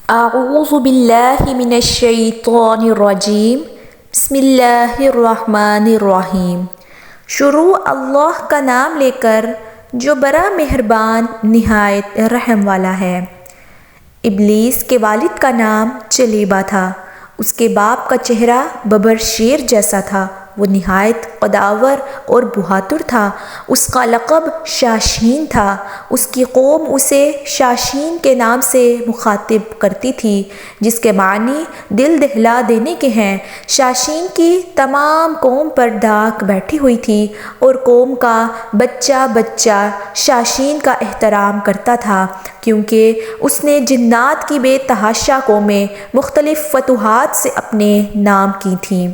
اعوذ باللہ من الشیطان الرجیم بسم اللہ الرحمن الرحیم۔ شروع اللہ کا نام لے کر جو بڑا مہربان نہایت رحم والا ہے۔ ابلیس کے والد کا نام چلیبہ تھا۔ اس کے باپ کا چہرہ ببر شیر جیسا تھا۔ وہ نہایت قداور اور بہادر تھا۔ اس کا لقب شاشین تھا۔ اس کی قوم اسے شاشین کے نام سے مخاطب کرتی تھی، جس کے معنی دل دہلا دینے کے ہیں۔ شاشین کی تمام قوم پر داغ بیٹھی ہوئی تھی اور قوم کا بچہ بچہ شاشین کا احترام کرتا تھا، کیونکہ اس نے جنات کی بے تحاشا قومیں مختلف فتوحات سے اپنے نام کی تھیں۔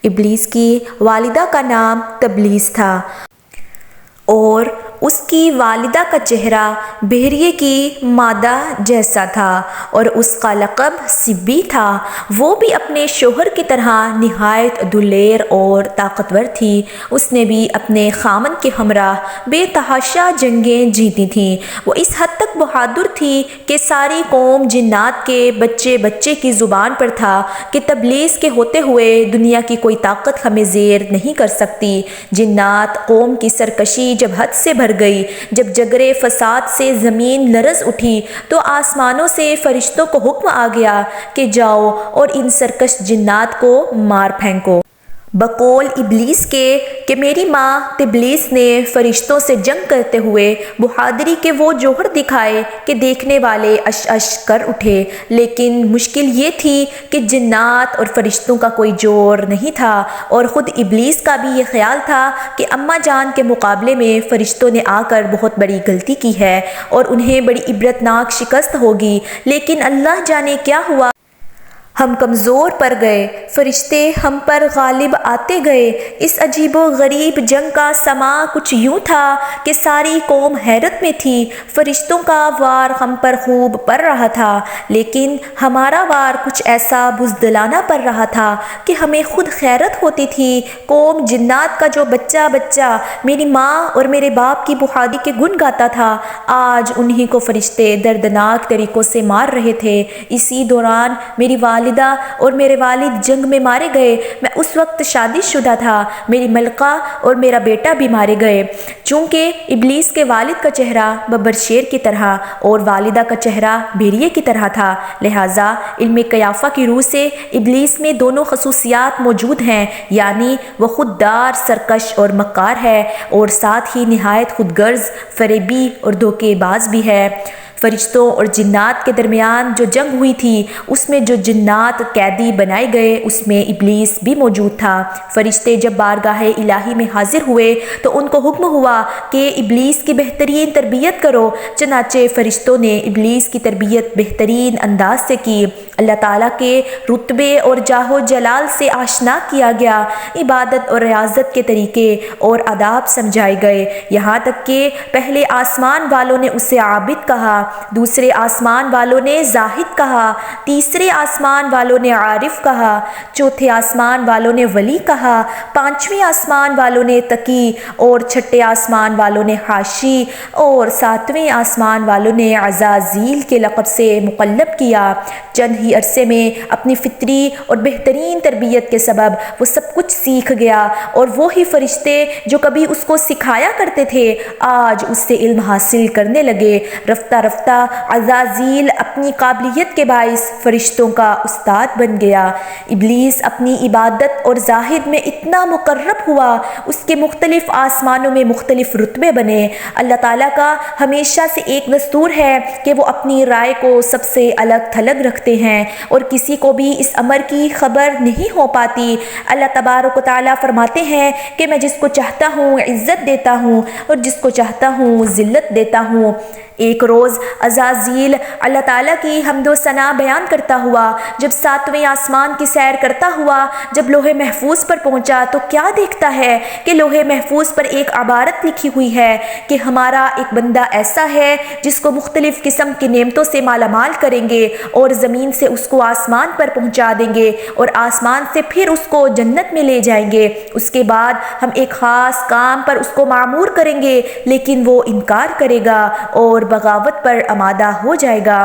ابلیس کی والدہ کا نام تبلیس تھا اور اس کی والدہ کا چہرہ بحریے کی مادہ جیسا تھا اور اس کا لقب سبی تھا۔ وہ بھی اپنے شوہر کی طرح نہایت دلیر اور طاقتور تھی۔ اس نے بھی اپنے خامند کے ہمراہ بے تحاشا جنگیں جیتی تھیں۔ وہ اس حد تک بہادر تھی کہ ساری قوم جنات کے بچے بچے کی زبان پر تھا کہ تبلیس کے ہوتے ہوئے دنیا کی کوئی طاقت ہمیں زیر نہیں کر سکتی۔ جنات قوم کی سرکشی جب حد سے بھر گئی، جب جگرے فساد سے زمین لرز اٹھی، تو آسمانوں سے فرشتوں کو حکم آ گیا کہ جاؤ اور ان سرکش جنات کو مار پھینکو۔ بقول ابلیس کے کہ میری ماں تبلیس نے فرشتوں سے جنگ کرتے ہوئے بہادری کے وہ جوہر دکھائے کہ دیکھنے والے اش اش کر اٹھے، لیکن مشکل یہ تھی کہ جنات اور فرشتوں کا کوئی جوڑ نہیں تھا، اور خود ابلیس کا بھی یہ خیال تھا کہ اماں جان کے مقابلے میں فرشتوں نے آ کر بہت بڑی غلطی کی ہے اور انہیں بڑی عبرتناک شکست ہوگی، لیکن اللہ جانے کیا ہوا۔ ہم کمزور پڑ گئے، فرشتے ہم پر غالب آتے گئے۔ اس عجیب و غریب جنگ کا سما کچھ یوں تھا کہ ساری قوم حیرت میں تھی۔ فرشتوں کا وار ہم پر خوب پڑ رہا تھا، لیکن ہمارا وار کچھ ایسا بزدلانہ پڑ رہا تھا کہ ہمیں خود حیرت ہوتی تھی۔ قوم جنات کا جو بچہ بچہ میری ماں اور میرے باپ کی بہادری کے گن گاتا تھا، آج انہی کو فرشتے دردناک طریقوں سے مار رہے تھے۔ اسی دوران میری والدہ اور میرے والد جنگ میں مارے گئے۔ میں اس وقت شادی شدہ تھا۔ میری ملکہ اور میرا بیٹا بھی مارے گئے۔ چونکہ ابلیس کے والد کا چہرہ ببر شیر کی طرح اور والدہ کا چہرہ بھیڑیے کی طرح تھا، لہٰذا علم قیافہ کی روح سے ابلیس میں دونوں خصوصیات موجود ہیں، یعنی وہ خوددار، سرکش اور مکار ہے، اور ساتھ ہی نہایت خود غرض، فریبی اور دھوکے باز بھی ہے۔ فرشتوں اور جنات کے درمیان جو جنگ ہوئی تھی، اس میں جو جنات قیدی بنائے گئے، اس میں ابلیس بھی موجود تھا۔ فرشتے جب بارگاہ الہی میں حاضر ہوئے تو ان کو حکم ہوا کہ ابلیس کی بہترین تربیت کرو۔ چنانچہ فرشتوں نے ابلیس کی تربیت بہترین انداز سے کی۔ اللہ تعالیٰ کے رتبے اور جاہ و جلال سے آشنا کیا گیا، عبادت اور ریاضت کے طریقے اور آداب سمجھائے گئے، یہاں تک کہ پہلے آسمان والوں نے اسے عابد کہا، دوسرے آسمان والوں نے زاہد کہا، تیسرے آسمان والوں نے عارف کہا، چوتھے آسمان والوں نے ولی کہا، پانچویں آسمان والوں نے تقی، اور چھٹے آسمان والوں نے حاشی، اور ساتویں آسمان والوں نے عزازیل کے لقب سے مقلب کیا۔ چند ہی عرصے میں اپنی فطری اور بہترین تربیت کے سبب وہ سب کچھ سیکھ گیا، اور وہی فرشتے جو کبھی اس کو سکھایا کرتے تھے، آج اس سے علم حاصل کرنے لگے۔ رفتہ رفتہ عزازیل اپنی قابلیت کے باعث فرشتوں کا استاد بن گیا۔ ابلیس اپنی عبادت اور زاہد میں اتنا مقرب ہوا، اس کے مختلف آسمانوں میں مختلف رتبے بنے۔ اللہ تعالیٰ کا ہمیشہ سے ایک دستور ہے کہ وہ اپنی رائے کو سب سے الگ تھلگ رکھتے ہیں، اور کسی کو بھی اس امر کی خبر نہیں ہو پاتی۔ اللہ تبارک و تعالیٰ فرماتے ہیں کہ میں جس کو چاہتا ہوں عزت دیتا ہوں اور جس کو چاہتا ہوں ذلت دیتا ہوں۔ ایک روز عزازیل اللہ تعالیٰ کی حمد و ثنا بیان کرتا ہوا جب ساتویں آسمان کی سیر کرتا ہوا جب لوح محفوظ پر پہنچا تو کیا دیکھتا ہے کہ لوح محفوظ پر ایک عبارت لکھی ہوئی ہے کہ ہمارا ایک بندہ ایسا ہے جس کو مختلف قسم کی نعمتوں سے مالا مال کریں گے، اور زمین سے اس کو آسمان پر پہنچا دیں گے، اور آسمان سے پھر اس کو جنت میں لے جائیں گے۔ اس کے بعد ہم ایک خاص کام پر اس کو معمور کریں گے، لیکن وہ انکار کرے گا اور بغاوت پر آمادہ ہو جائے گا۔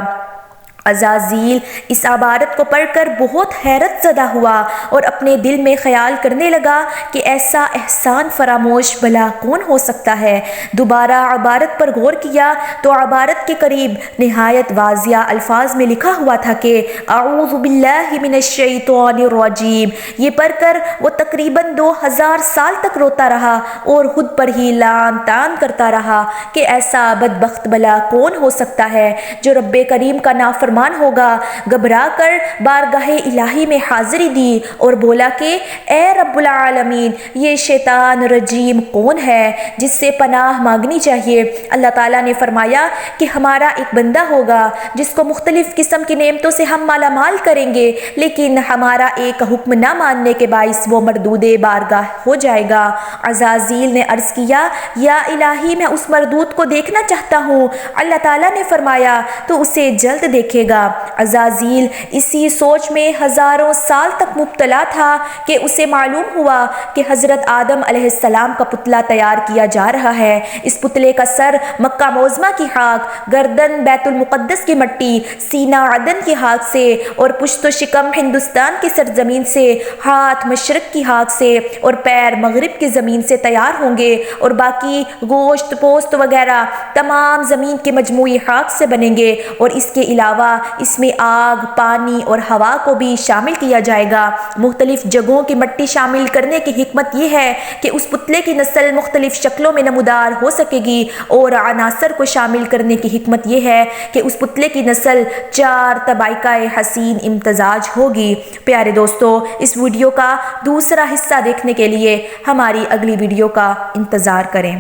عزازیل اس عبارت کو پڑھ کر بہت حیرت زدہ ہوا اور اپنے دل میں خیال کرنے لگا کہ ایسا احسان فراموش بھلا کون ہو سکتا ہے۔ دوبارہ عبارت پر غور کیا تو عبارت کے قریب نہایت واضح الفاظ میں لکھا ہوا تھا کہ اعوذ باللہ من الشیطان الرجیم۔ یہ پڑھ کر وہ تقریباً 2000 سال تک روتا رہا اور خود پر ہی لعن طعن کرتا رہا کہ ایسا بدبخت بھلا کون ہو سکتا ہے جو رب کریم کا نافرمان ہوگا۔ گھبرا کر بارگاہ الہی میں حاضری دی اور بولا کہ اے رب العالمین، یہ شیطان رجیم کون ہے جس سے پناہ مانگنی چاہیے؟ اللہ تعالیٰ نے فرمایا کہ ہمارا ایک بندہ ہوگا جس کو مختلف قسم کی نعمتوں سے ہم مالا مال کریں گے، لیکن ہمارا ایک حکم نہ ماننے کے باعث وہ مردود بارگاہ ہو جائے گا۔ عزازیل نے عرض کیا یا الہی، میں اس مردود کو دیکھنا چاہتا ہوں۔ اللہ تعالیٰ نے فرمایا تو اسے جلد دیکھے گا۔ عزازیل اسی سوچ میں ہزاروں سال تک مبتلا تھا کہ اسے معلوم ہوا کہ حضرت آدم علیہ السلام کا پتلا تیار کیا جا رہا ہے۔ اس پتلے کا سر مکہ معظمہ کی خاک، گردن بیت المقدس کی مٹی، سینہ عدن کی خاک سے اور پشت و شکم ہندوستان کی سرزمین سے، ہاتھ مشرق کی خاک سے اور پیر مغرب کی زمین سے تیار ہوں گے، اور باقی گوشت پوست وغیرہ تمام زمین کے مجموعی خاک سے بنیں گے، اور اس کے علاوہ اس میں آگ، پانی اور ہوا کو بھی شامل کیا جائے گا۔ مختلف جگہوں کی مٹی شامل کرنے کی حکمت یہ ہے کہ اس پتلے کی نسل مختلف شکلوں میں نمودار ہو سکے گی، اور عناصر کو شامل کرنے کی حکمت یہ ہے کہ اس پتلے کی نسل 4 طبائقہ حسین امتزاج ہوگی۔ پیارے دوستو، اس ویڈیو کا دوسرا حصہ دیکھنے کے لیے ہماری اگلی ویڈیو کا انتظار کریں۔